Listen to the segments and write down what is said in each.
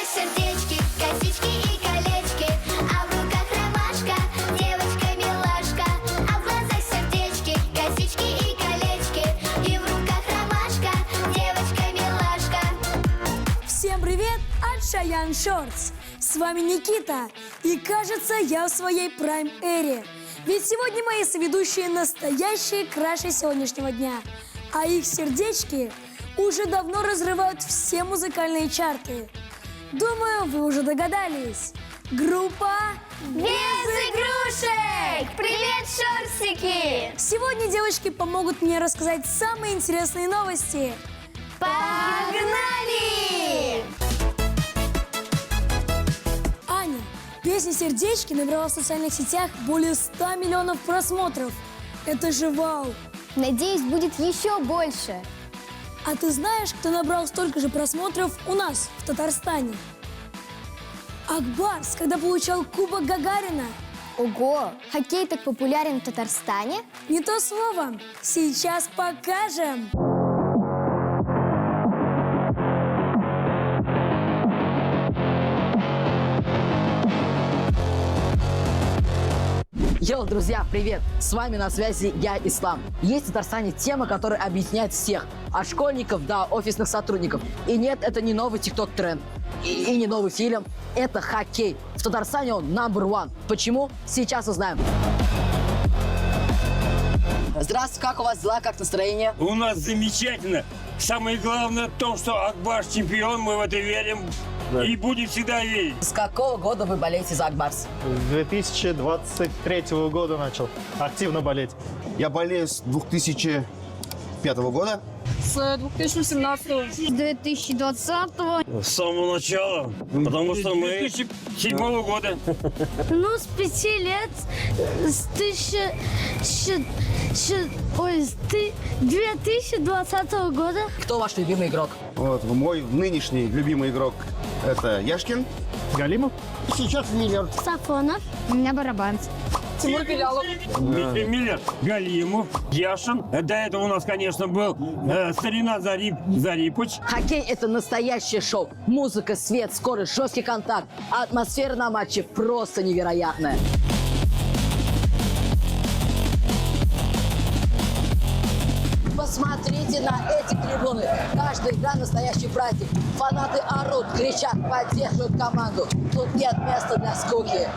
глазах сердечки, косички и колечки, а в руках ромашка, девочка-милашка. А в глазах сердечки, косички и колечки, и в руках ромашка, девочка-милашка. Всем привет от Шаян Шортс! С вами Никита, и кажется, я в своей прайм-эре. Ведь сегодня мои соведущие настоящие краши сегодняшнего дня, а их сердечки уже давно разрывают все музыкальные чарты. Думаю, вы уже догадались. Группа Без игрушек! Привет, шорстики! Сегодня девочки помогут мне рассказать самые интересные новости. Погнали! Аня, песня «Сердечки» набрала в социальных сетях более 100 миллионов просмотров. Это же вау! Надеюсь, будет еще больше. А ты знаешь, кто набрал столько же просмотров у нас, в Татарстане? Акбарс, когда получал Кубок Гагарина. Ого, хоккей так популярен в Татарстане? Не то слово. Сейчас покажем. Йоу, друзья, привет! С вами на связи я, Ислам. Есть в Татарстане тема, которая объединяет всех, от школьников до офисных сотрудников. И нет, это не новый тикток-тренд и не новый фильм, это хоккей. В Татарстане он number one. Почему? Сейчас узнаем. Здравствуйте, как у вас дела, как настроение? У нас замечательно. Самое главное в том, что Акбарс чемпион, мы в это верим и будем всегда верить. С какого года вы болеете за Акбарс? С 2023 года начал активно болеть. Я болею с 2005 года. С 2017 С 2020-го. С самого начала, потому что мы 2007 года. Ну, с 5 лет, с 2020 года. Кто ваш любимый игрок? Вот, мой нынешний любимый игрок – это Яшкин. Галимов? Сейчас Миллер. Сафонов. У меня барабан. Тимур Белялов. Миллер, Галимов, Яшин. До этого у нас, конечно, был старина Зарипыч. Хоккей – это настоящее шоу. Музыка, свет, скорость, жесткий контакт. А атмосфера на матче просто невероятная. Посмотрите на эти трибуны. Каждая игра – настоящий праздник. Фанаты орут, кричат, поддерживают команду. Тут нет места для скуки.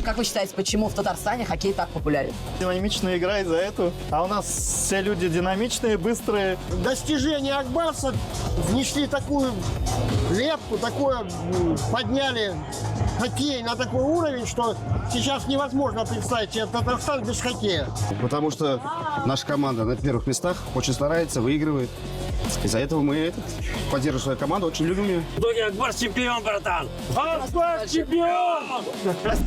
Как вы считаете, почему в Татарстане хоккей так популярен? Динамичная игра из-за этого. А у нас все люди динамичные, быстрые. Достижения Акбарса внесли такую лепту, подняли хоккей на такой уровень, что сейчас невозможно представить себе Татарстан без хоккея. Потому что наша команда на первых местах очень старается, выигрывает. Из-за этого мы поддерживаем свою команду, очень любим ее. В итоге Акбарс чемпион, братан! Акбарс чемпион!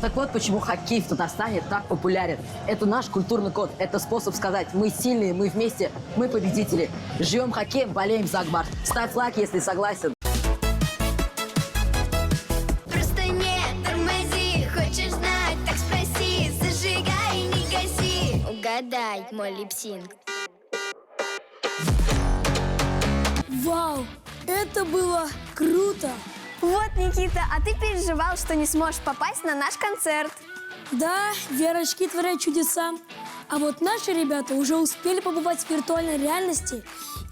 Так вот, почему хоккей в Татарстане так популярен. Это наш культурный код. Это способ сказать: мы сильные, мы вместе, мы победители. Живем хоккеем, болеем за Акбарс. Ставь лайк, если согласен. Просто не тормози, хочешь знать, так спроси, зажигай, не гаси. Угадай мой липсинг. Вау, это было круто. Вот, Никита, а ты переживал, что не сможешь попасть на наш концерт. Да, VR-очки творят чудеса. А вот наши ребята уже успели побывать в виртуальной реальности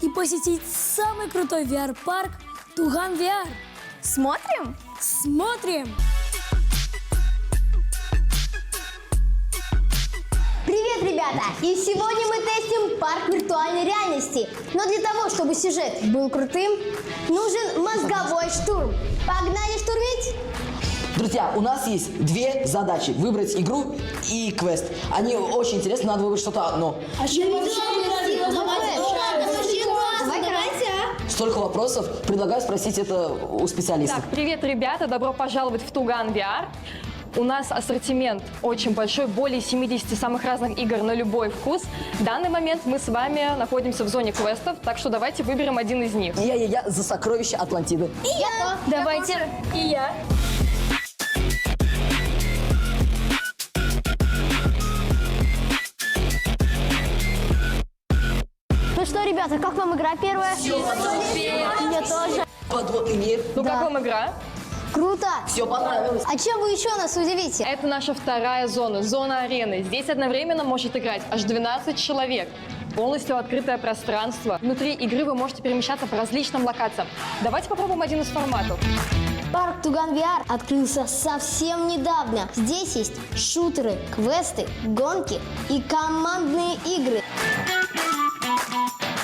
и посетить самый крутой VR-парк Туган VR. Смотрим? Смотрим! Привет, ребята! И сегодня мы тестим парк виртуальной реальности. Но для того, чтобы сюжет был крутым, нужен мозговой штурм. Погнали штурмить! Друзья, у нас есть две задачи. Выбрать игру и квест. Они очень интересны, надо выбрать что-то одно. Столько вопросов. Предлагаю спросить это у специалиста. Так, привет, ребята, добро пожаловать в Туган VR. У нас ассортимент очень большой, более 70 самых разных игр на любой вкус. В данный момент мы с вами находимся в зоне квестов, так что давайте выберем один из них. Я за сокровища Атлантиды. Давайте. И я. Ну что, ребята, как вам игра первая? Мне тоже. Подводный мир. Ну как вам игра? Круто. Все понравилось. А чем вы еще нас удивите? Это наша вторая зона, зона арены. Здесь одновременно может играть аж 12 человек. Полностью открытое пространство. Внутри игры вы можете перемещаться по различным локациям. Давайте попробуем один из форматов. Парк Туган VR открылся совсем недавно. Здесь есть шутеры, квесты, гонки и командные игры.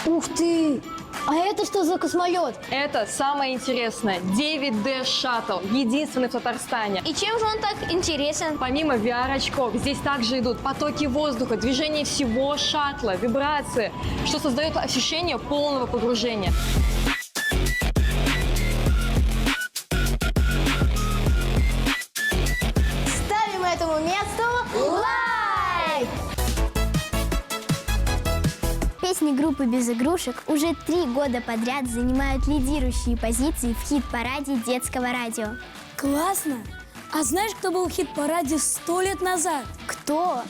Ух ты! А это что за космолет? Это самое интересное. 9D шаттл. Единственный в Татарстане. И чем же он так интересен? Помимо VR-очков, здесь также идут потоки воздуха, движение всего шаттла, вибрации, что создает ощущение полного погружения. Ставим этому месту лайк! Песни группы «Без игрушек» уже 3 года подряд занимают лидирующие позиции в хит-параде детского радио. Классно! А знаешь, кто был в хит-параде 100 лет назад? Кто?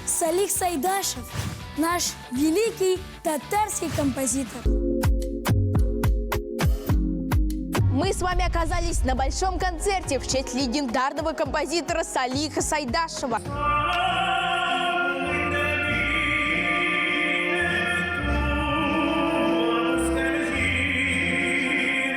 Салих Сайдашев, наш великий татарский композитор. Мы с вами оказались на большом концерте в честь легендарного композитора Салиха Сайдашева.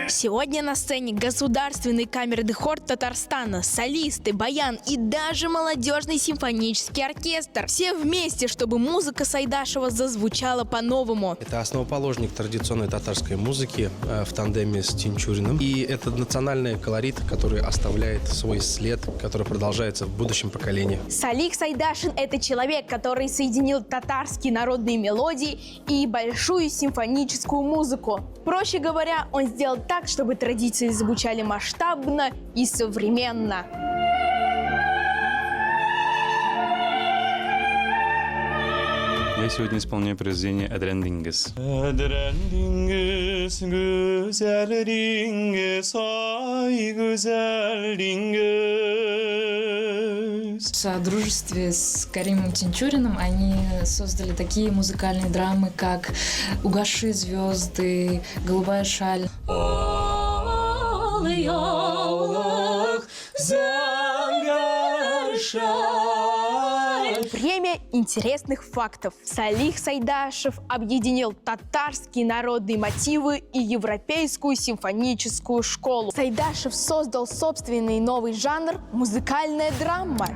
Сегодня на сцене Государственной камерный хор Татарстана, солисты, баян и даже молодежный симфонический оркестр. Все вместе, чтобы музыка Сайдашева зазвучала по-новому. Это основоположник традиционной татарской музыки в тандеме с Тинчуриным. И это национальный колорит, который оставляет свой след, который продолжается в будущем поколении. Салих Сайдашин – это человек, который соединил татарские народные мелодии и большую симфоническую музыку. Проще говоря, он сделал так, чтобы традиции звучали масштабно и современно. Я сегодня исполняю произведение «Адрен Дингес». В содружестве с Каримом Тинчуриным они создали такие музыкальные драмы, как «Угасшие звезды», «Голубая шаль». Время интересных фактов. Салих Сайдашев объединил татарские народные мотивы и европейскую симфоническую школу. Сайдашев создал собственный новый жанр – музыкальная драма.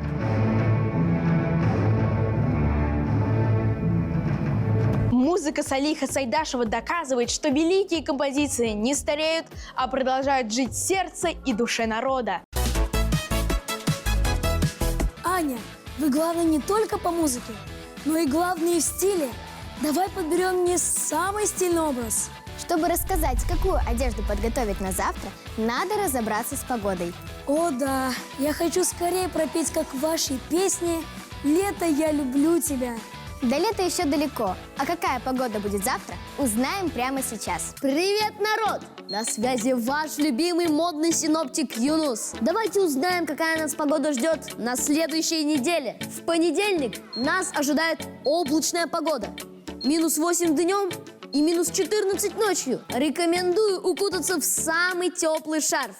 Музыка Салиха Сайдашева доказывает, что великие композиции не стареют, а продолжают жить в сердце и душе народа. Аня, вы главны не только по музыке, но и главные в стиле. Давай подберем мне самый стильный образ. Чтобы рассказать, какую одежду подготовить на завтра, надо разобраться с погодой. О да, я хочу скорее пропеть, как в вашей песне «Лето, я люблю тебя». До лета еще далеко. А какая погода будет завтра, узнаем прямо сейчас. Привет, народ! На связи ваш любимый модный синоптик Юнус. Давайте узнаем, какая нас погода ждет на следующей неделе. В понедельник нас ожидает облачная погода. -8 днем и -14 ночью. Рекомендую укутаться в самый теплый шарф.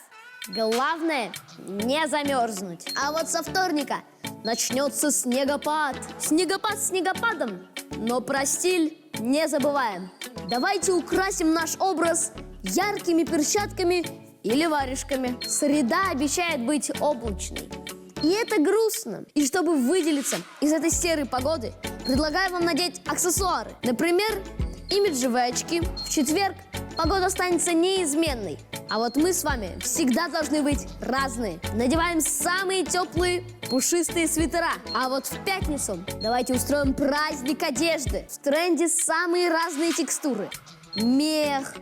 Главное не замерзнуть. А вот со вторника начнется снегопад. Снегопад снегопадом, но про стиль не забываем. Давайте украсим наш образ яркими перчатками или варежками. Среда обещает быть облачной. И это грустно. И чтобы выделиться из этой серой погоды, предлагаю вам надеть аксессуары. Например, имиджевые очки. В четверг погода останется неизменной. А вот мы с вами всегда должны быть разные. Надеваем самые теплые пушистые свитера. А вот в пятницу давайте устроим праздник одежды. В тренде самые разные текстуры. Мех,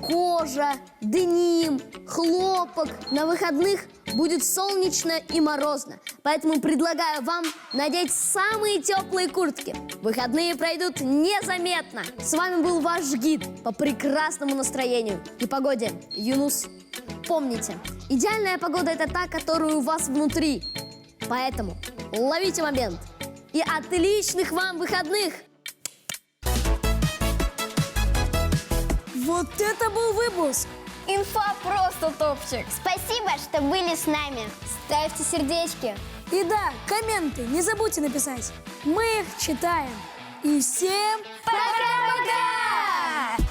кожа, деним, хлопок. На выходных будет солнечно и морозно. Поэтому предлагаю вам надеть самые теплые куртки. Выходные пройдут незаметно. С вами был ваш гид по прекрасному настроению и погоде Юнус. Помните, идеальная погода – это та, которая у вас внутри. Поэтому ловите момент. И отличных вам выходных! Вот это был выпуск! Инфа просто топчик. Спасибо, что были с нами. Ставьте сердечки. И да, комменты не забудьте написать. Мы их читаем. И всем Пока-пока!